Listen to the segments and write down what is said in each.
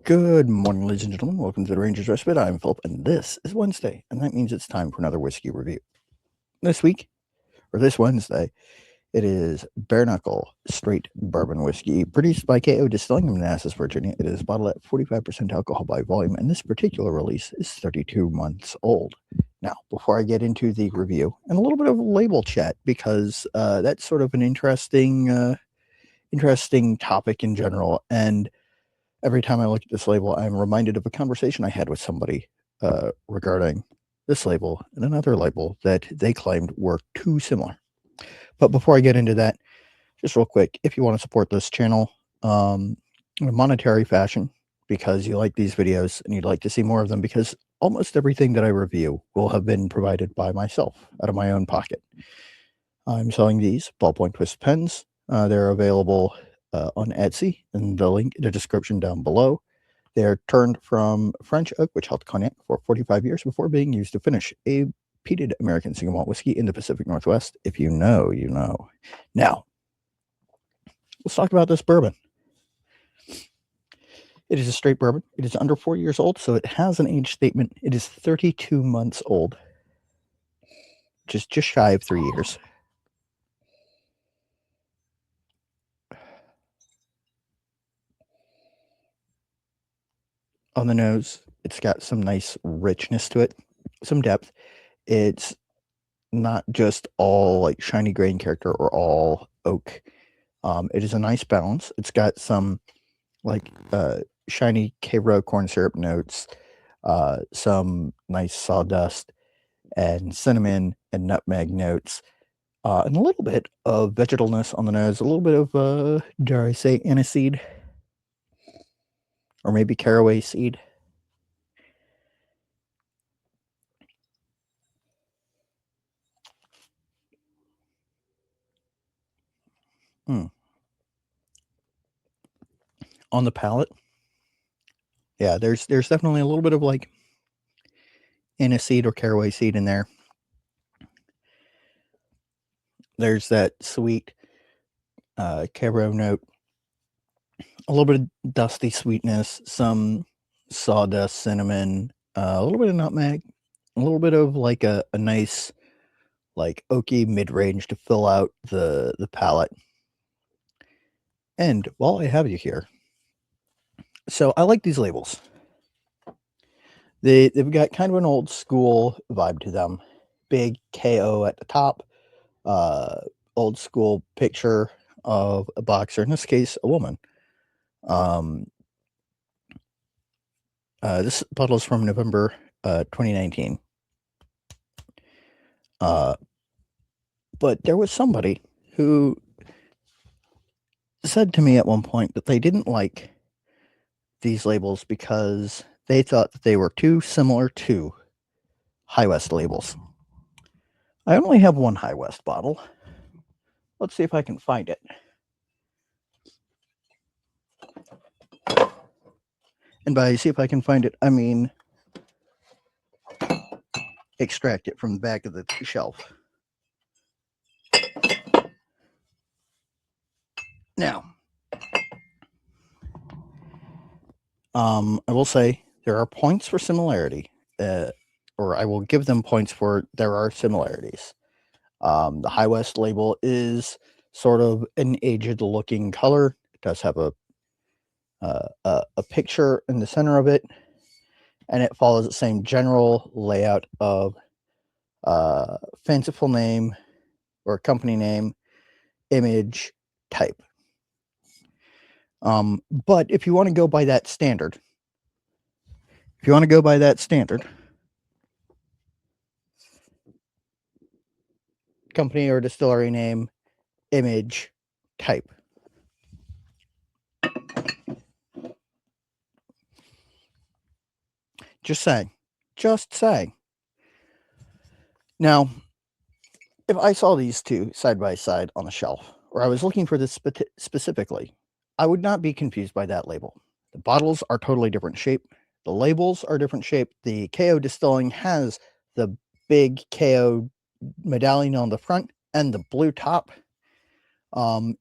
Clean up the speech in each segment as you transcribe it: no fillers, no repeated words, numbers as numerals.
Good morning, ladies and gentlemen. Welcome to the Ranger's Respite. I'm Philip, and this is Wednesday, and that means it's time for another whiskey review. This Wednesday, it is Bare Knuckle Straight Bourbon Whiskey, produced by KO Distilling in Manassas, Virginia. It is bottled at 45% alcohol by volume, and this particular release is 32 months old. Now, before I get into the review, and a little bit of label chat, because that's sort of an interesting topic in general, and every time I look at this label, I'm reminded of a conversation I had with somebody regarding this label and another label that they claimed were too similar. But before I get into that, just real quick, if you want to support this channel in a monetary fashion, because you like these videos and you'd like to see more of them, because almost everything that I review will have been provided by myself out of my own pocket. I'm selling these ballpoint twist pens. They're available on Etsy, and the link in the description down below. They're turned from French oak, which held cognac for 45 years before being used to finish a peated American single malt whiskey in the Pacific Northwest. If you know, you know. Now, let's talk about this bourbon. It is a straight bourbon. It is under 4 years old, so it has an age statement. It is 32 months old, which is just shy of 3 years. On the nose, it's got some nice richness to it, some depth. It's not just all like shiny grain character or all oak. It is a nice balance. It's got some like shiny K-Row corn syrup notes, some nice sawdust and cinnamon and nutmeg notes, and a little bit of vegetalness on the nose, a little bit of, dare I say, aniseed, or maybe caraway seed. On the palate, yeah, there's definitely a little bit of like aniseed or caraway seed in there. There's that sweet K-Row note, a little bit of dusty sweetness, some sawdust, cinnamon, a little bit of nutmeg, a little bit of like a nice like oaky mid-range to fill out the palate. And while I have you here, so I like these labels. They've got kind of an old school vibe to them. Big KO at the top, old school picture of a boxer, in this case, a woman. This bottle is from November 2019. But there was somebody who said to me at one point that they didn't like these labels because they thought that they were too similar to High West labels. I only have one High West bottle. Let's see if I can find it. And by see if I can find it, I mean extract it from the back of the shelf. Now, I will say there are points for similarity, or I will give them points for there are similarities. The High West label is sort of an aged-looking color. It does have a picture in the center of it, and it follows the same general layout of fanciful name or company name, image, type. But if you want to go by that standard, company or distillery name, image, type. Just saying. Now, if I saw these two side by side on the shelf, or I was looking for this specifically, I would not be confused by that label. The bottles are totally different shape. The labels are different shape. The KO Distilling has the big KO medallion on the front and the blue top.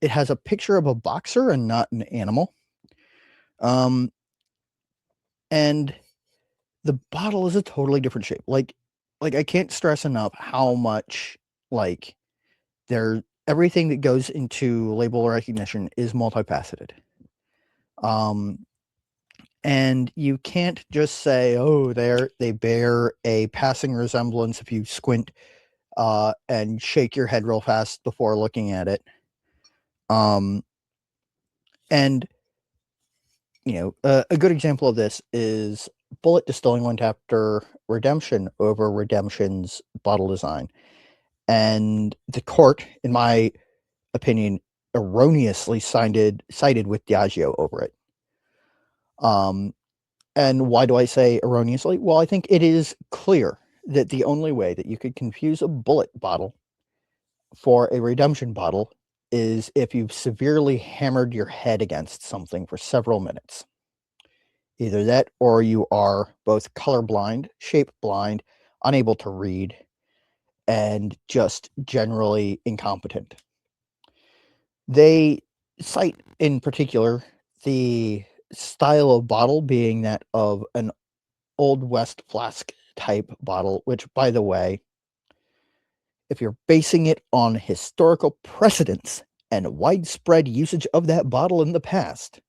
It has a picture of a boxer and not an animal. and the bottle is a totally different shape. Like I can't stress enough how much like everything that goes into label recognition is multifaceted. And you can't just say, oh, they bear a passing resemblance if you squint and shake your head real fast before looking at it. And a good example of this is Bullet Distilling went after Redemption over Redemption's bottle design. And the court, in my opinion, erroneously sided with Diageo over it. And why do I say erroneously? Well, I think it is clear that the only way that you could confuse a Bullet bottle for a Redemption bottle is if you've severely hammered your head against something for several minutes. Either that or you are both colorblind, shape blind, unable to read, and just generally incompetent. They cite in particular the style of bottle being that of an Old West flask type bottle, which, by the way, if you're basing it on historical precedents and widespread usage of that bottle in the past,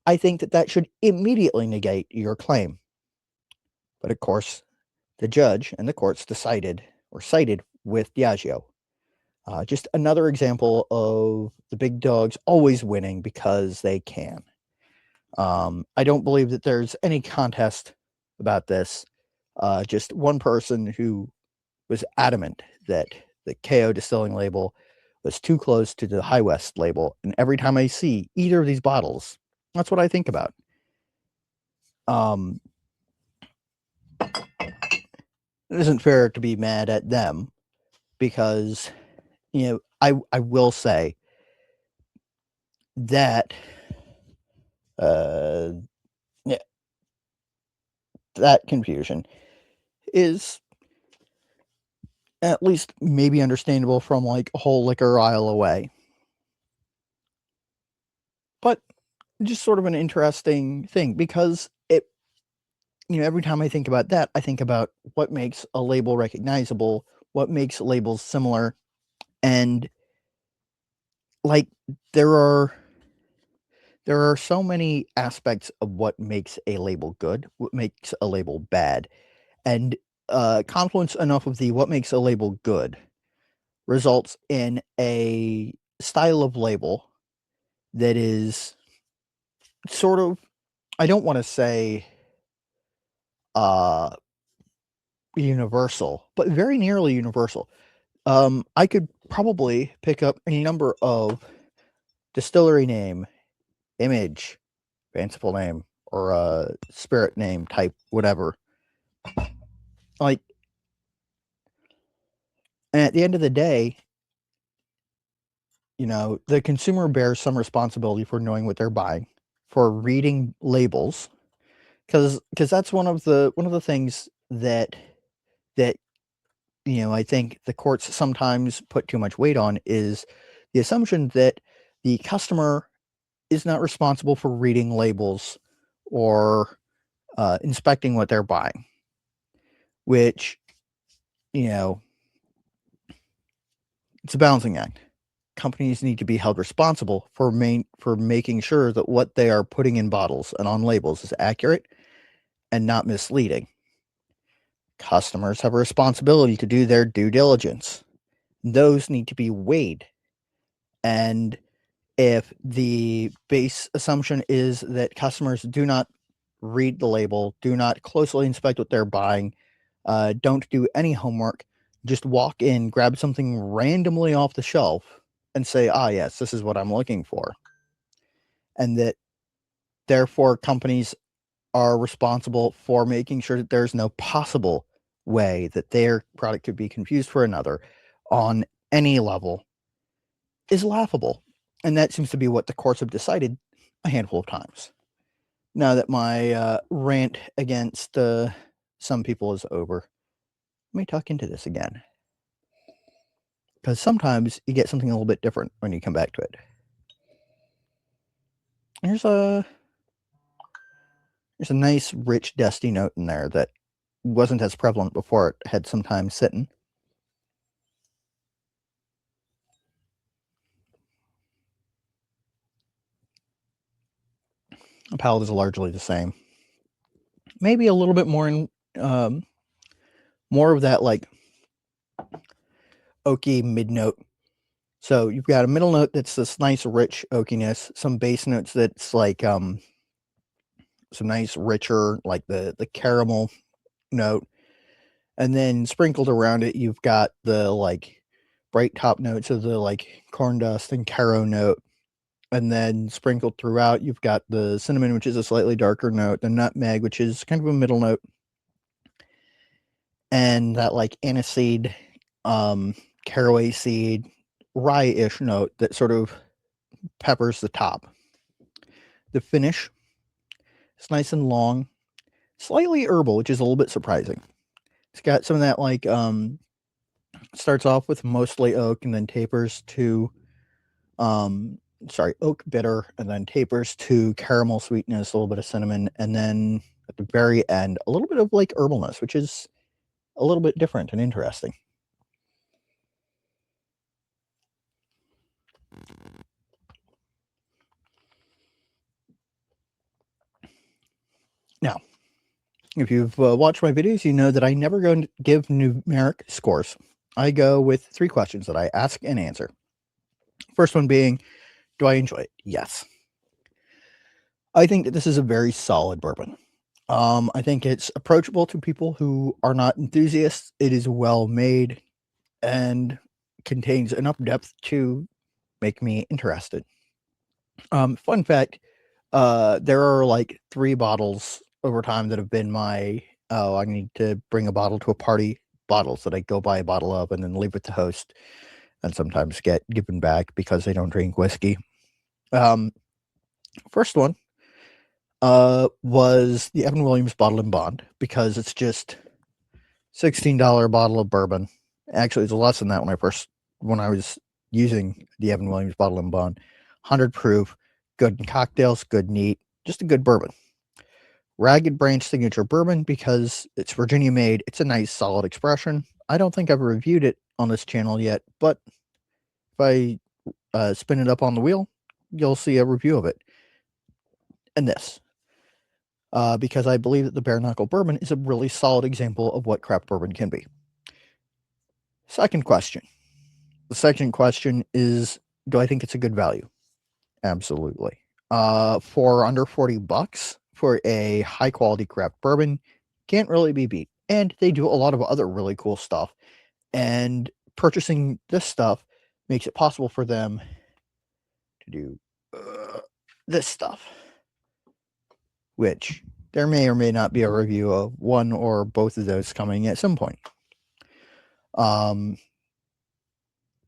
I think that should immediately negate your claim. But of course, the judge and the courts sided with Diageo. Just another example of the big dogs always winning because they can. I don't believe that there's any contest about this. Just one person who was adamant that the KO Distilling label was too close to the High West label. And every time I see either of these bottles, that's what I think about. It isn't fair to be mad at them because, I will say that yeah, that confusion is at least maybe understandable from like a whole liquor aisle away. But just sort of an interesting thing because every time I think about that, I think about what makes a label recognizable, what makes labels similar, and like there are so many aspects of what makes a label good, what makes a label bad, and confluence enough of the what makes a label good results in a style of label that is sort of, I don't want to say universal, but very nearly universal. I could probably pick up any number of distillery name, image, fanciful name, or spirit name type, whatever. Like, and at the end of the day, the consumer bears some responsibility for knowing what they're buying, for reading labels, because that's one of the things that I think the courts sometimes put too much weight on is the assumption that the customer is not responsible for reading labels or inspecting what they're buying, which, it's a balancing act. Companies need to be held responsible for making sure that what they are putting in bottles and on labels is accurate and not misleading. Customers have a responsibility to do their due diligence. Those need to be weighed. And if the base assumption is that customers do not read the label, do not closely inspect what they're buying, don't do any homework, just walk in, grab something randomly off the shelf, and say, yes, this is what I'm looking for. And that therefore companies are responsible for making sure that there's no possible way that their product could be confused for another on any level is laughable. And that seems to be what the courts have decided a handful of times. Now that my rant against some people is over, let me tuck into this again. Because sometimes you get something a little bit different when you come back to it. Here's There's a nice, rich, dusty note in there that wasn't as prevalent before it had some time sitting. The palate is largely the same. Maybe a little bit more in more of that like oaky mid note. So you've got a middle note that's this nice rich oakiness, some base notes that's like some nice richer like the caramel note, and then sprinkled around it you've got the like bright top notes of the like corn dust and caro note, and then sprinkled throughout you've got the cinnamon, which is a slightly darker note, the nutmeg, which is kind of a middle note, and that like aniseed, caraway seed, rye-ish note that sort of peppers the top. The finish is nice and long, slightly herbal, which is a little bit surprising. It's got some of that like starts off with mostly oak and then tapers to oak bitter, and then tapers to caramel sweetness, a little bit of cinnamon, and then at the very end a little bit of like herbalness, which is a little bit different and interesting. Now, if you've watched my videos, you know that I never go and give numeric scores. I go with 3 questions that I ask and answer. First one being, do I enjoy it? Yes. I think that this is a very solid bourbon. I think it's approachable to people who are not enthusiasts. It is well made and contains enough depth to make me interested. Fun fact, there are like 3 bottles over time that have been my, oh, I need to bring a bottle to a party bottles that I go buy a bottle of and then leave with the host and sometimes get given back because they don't drink whiskey. First one was the Evan Williams Bottle and Bond, because it's just $16 bottle of bourbon. Actually, it's less than that when I was using the Evan Williams Bottle and Bond. 100 proof, good in cocktails, good neat, just a good bourbon. Ragged Branch Signature Bourbon, because it's Virginia made. It's a nice, solid expression. I don't think I've reviewed it on this channel yet, but if I spin it up on the wheel, you'll see a review of it. And this, because I believe that the Bare Knuckle Bourbon is a really solid example of what craft bourbon can be. Second question. The second question is, do I think it's a good value? Absolutely. For under $40 for a high quality craft bourbon, can't really be beat. And they do a lot of other really cool stuff. And purchasing this stuff makes it possible for them to do this stuff, which there may or may not be a review of one or both of those coming at some point.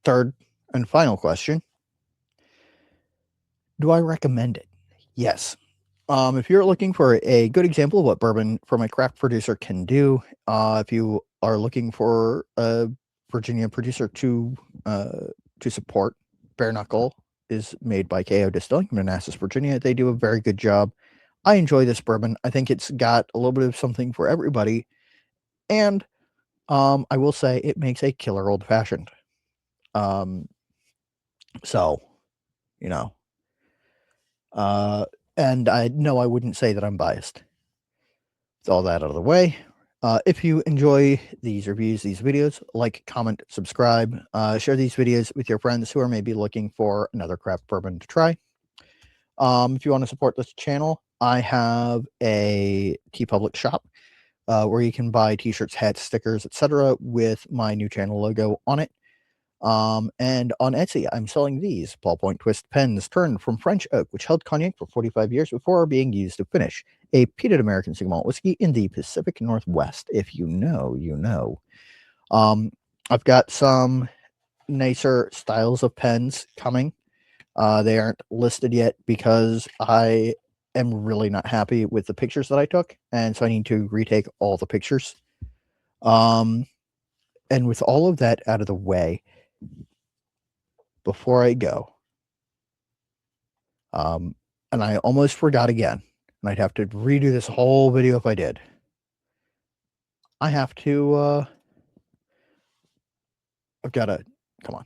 Third and final question. Do I recommend it? Yes. If you're looking for a good example of what bourbon from a craft producer can do, if you are looking for a Virginia producer to support, Bare Knuckle is made by KO Distilling in Manassas, Virginia. They do a very good job. I enjoy this bourbon. I think it's got a little bit of something for everybody, and I will say it makes a killer old fashioned. So, you know, and I know I wouldn't say that I'm biased. With all that out of the way, if you enjoy these reviews, these videos, like, comment, subscribe, share these videos with your friends who are maybe looking for another craft bourbon to try. If you want to support this channel, I have a TeePublic shop where you can buy t-shirts, hats, stickers, etc. with my new channel logo on it. And on Etsy, I'm selling these ballpoint twist pens turned from French oak, which held cognac for 45 years before being used to finish a peated American single malt whiskey in the Pacific Northwest. If you know, you know. I've got some nicer styles of pens coming. They aren't listed yet because I am really not happy with the pictures that I took, and so I need to retake all the pictures. And with all of that out of the way, before I go, and I almost forgot again, And I'd have to redo this whole video if I did. I have to, I've got to, come on.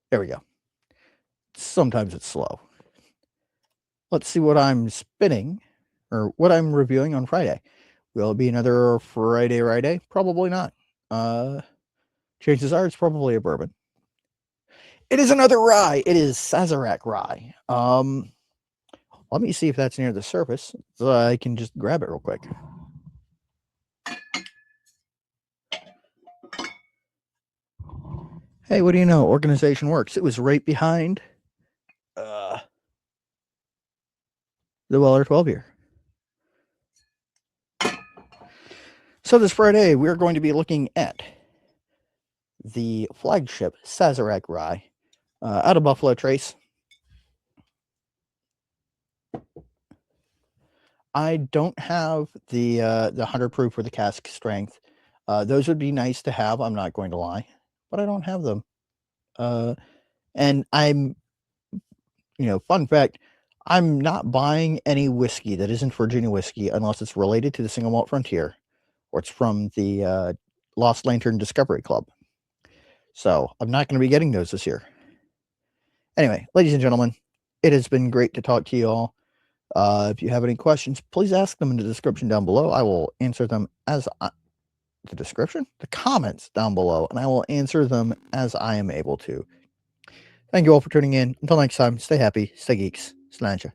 There we go. Sometimes it's slow. Let's see what I'm spinning, or what I'm reviewing on Friday. Will it be another Friday? Probably not. Chances are it's probably a bourbon. It is another rye. It is Sazerac rye. Let me see if that's near the surface, so I can just grab it real quick. Hey, what do you know? Organization works. It was right behind the Weller 12 year. So this Friday, we're going to be looking at the flagship Sazerac rye out of Buffalo Trace. I don't have the 100 proof or the cask strength. Those would be nice to have. I'm not going to lie, but I don't have them. And I'm, fun fact, I'm not buying any whiskey that isn't Virginia whiskey unless it's related to the Single Malt Frontier or it's from the Lost Lantern Discovery Club. So I'm not going to be getting those this year. Anyway, ladies and gentlemen, it has been great to talk to you all. If you have any questions, please ask them in the description down below. I will answer them as the comments down below, and I will answer them as I am able to. Thank you all for tuning in. Until next time, stay happy, stay geeks, sláinte.